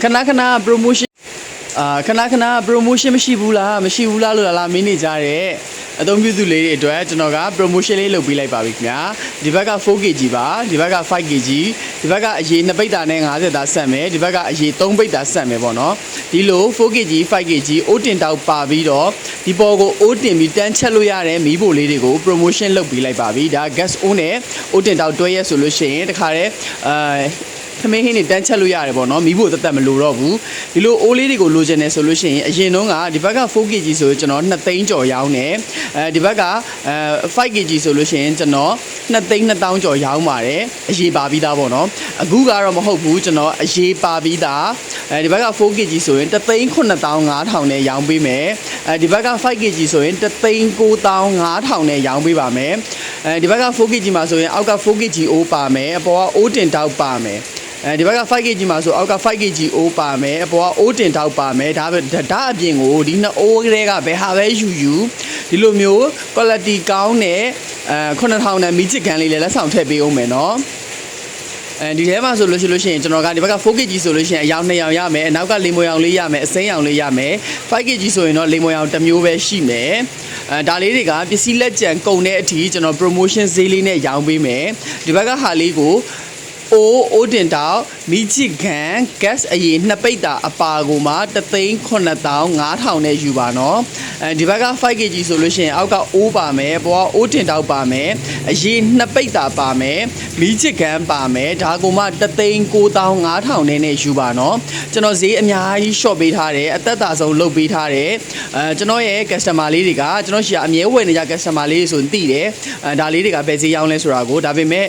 ခဏ promotion ခဏ promotion မရှိဘူးလားလို့လာမင်းနေကြတဲ့အသုံးပြုသူလေးတွေအတွက်ကျွန်တော်က promotion လေးလုပ်ပေးလိုက်ပါပြီခင်ဗျာဒီဘက်က 4kg ပါဒီဘက်က 5kg ဒီဘက်ကအရေ2ပိတ်တာနဲ့50သားဆက်မယ်ဒီဘက်ကအရေ3ပိတ်တာဆက်မယ်ပေါ့နော်ဒီလို 4kg 5kg အိုးတင်တောက်ပါပြီးတော့ဒီပေါ်ကိုအိုးတင်ပြီးတန်းချက်လို့ရတဲ့မီးဖိုလေးတွေကို promotion လုပ်ပေးလိုက်ပါပြီဒါ gas အိုးနဲ့အိုးတင်တောက်တွဲရဲဆိုလို့ရှိရင်တခါတည်းသမင်းဟင်းတွေတန်းချက်လို့ရတယ်ပေါ့နော်မီးဖို့တက်မလို့တော့ဘူးဒီလိုအိုးလေးတွေကိုလိုချင်တယ်ဆိုလို့ရှိရင်အရင်တုန်းကဒီဘက်က 4kg ဆိုကျွန်တော်2သိန်းကျော်ရောင်းတယ်ဒီဘက်က5kg ဆိုလို့ရှိရင်ကျွန်တော်2သိန်း2000ကျော်ရောင်းပါတယ်အရေးပါပြီးသားပေါ့နော်အခုကတော့မဟုတ်ဘူးကျွန်တော်အရေးပါပြီးသားဒီဘက်က 4kg ဆိုရင်3သိန်း9500နဲ့ရောင်းပေးမယ်ဒီဘက်က 5kg ဆိုရင်3သိန်း9500နဲ့ရောင်းပေးပါမယ်ဒီဘက်က 4kg မှာဆိုရင်အောက်က 4kg အိုးပါမယ်အပေါ်ကအိုးတင်တောက်ပါမယ်ဒီဘက်က 5kg မှာဆိုအောက်က 5kg အိုးပါမယ်အပေါ်ကအိုးတင်တောက်ပါမယ်ဒါအပြင်ကိုဒီနှစ်အိုးကလေးကဘယ်ဟာပဲယူဒီလိုမျိုး quality ကောင်းတဲ့9000နဲ့မီးချစ်ကန်လေးလည်းလက်ဆောင်ထည့်ပေးအောင်မယ်နော်ဒီထဲမှာဆိုလို့ရှိရင်ကျွန်တော်ကဒီဘက်က 4kg ဆိုလို့ရှိရင်အယောင်2ယောင်ရမယ်အနောက်ကလေမွေရောင်လေးရမယ်အစိမ်းရောင်လေးရမယ် 5kg ဆိုရင်တော့လေမွေရောင်တစ်မျိုးပဲရှိမယ်ဒါလေးတွေကပစ္စည်းလက်ကျန်ကုန်တဲ့အထိကျွန်တော် promotion ဈေးလေးနဲ့ရောင်းပေးမယ်ဒီဘက်ကဟာလေးကိုအိုးတင်တောက်မီးချစ်ကန် gas အရေ2ပိတ်တာအပါကိုမှ3,9500နဲ့ယူပါနော်ဒီဘက်က 5kg ဆိုလို့ရှိရင်အောက်ကအိုးပါမယ်ပေါ်ကအိုးတင်တောက်ပါမယ်အရေ2ပိတ်တာပါမယ်မီးချစ်ကန်ပါမယ်ဒါကိုမှ3,9500နဲ့ယူပါနော်ကျွန်တော်ဈေးအများကြီး short ပေးထားတယ်အသက်သာဆုံးလုပ်ပေးထားတယ်ကျွန်တော်ရဲ့ customer လေးတွေကကျွန်တော်ရှိရအမြဲဝယ်နေကြ customer လေးတွေဆိုရင်သိတယ်ဒါလေးတွေကဘယ်ဈေးရောင်းလဲဆိုတာကိုဒါပေမဲ့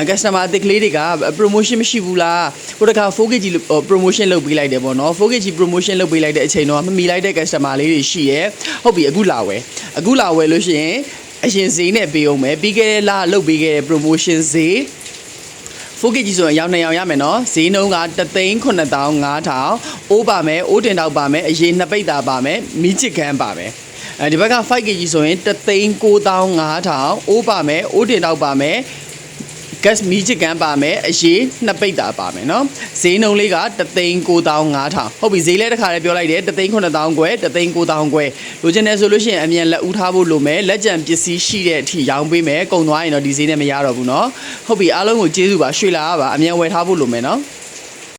customer အသစ်ကလေးတွေက promotion မရှိဘူးလားဟိုတခါ 4kg promotion လုပ်ပေးလိုက်တယ်ပေါ့နော် 4kg promotion လုပ်ပေးလိုက်တဲ့အချိန်တော့မမီလိုက်တဲ့ customer လေးတွေရှိရဲဟုတ်ပြီအခုလာဝယ်လို့ရှိရင်အရင်ဈေးနဲ့ပေးအောင်မယ်ပြီးခဲ့တဲ့လလုပ်ပေးခဲ့တဲ့ promotion ဈေး 4kg ဆိုရင်ရောင်း2ယောင်ရမယ်နော်ဈေးနှုန်းက3,9500အိုးပါမယ်အိုးတင်တောက်ပါမယ်အရေ2ပိတ်တာပါမယ်မီးချစ်ကန်ပါမယ်ဒီဘက်က 5kg ဆိုရင်3,9500အိုးပါမယ်အိုးတင်တောက်ပါမယ်gas မီးချစ်ကန်ပါမယ်အရေး2ပိတ်တာပါမယ်နော်ဈေးနှုန်းလေးက3,9500ဟုတ်ပြီဈေးလဲတစ်ခါလေးပြောလိုက်တယ်3,9000ခွဲ3,9000ခွဲလိုချင်တယ်ဆိုလို့ရှိရင်အမြန်လက်ဦးထားဖို့လိုမယ်လက်ကျန်ပစ္စည်းရှိတဲ့အထိရောင်းပေးမယ်ကုန်သွားရင်တော့ဒီဈေးနဲ့မရတော့ဘူးနော်ဟုတ်ပြီအားလုံးကိုကျေးဇူးပါရွှေလာပါအမြန်ဝယ်ထားဖို့လိုမယ်နော်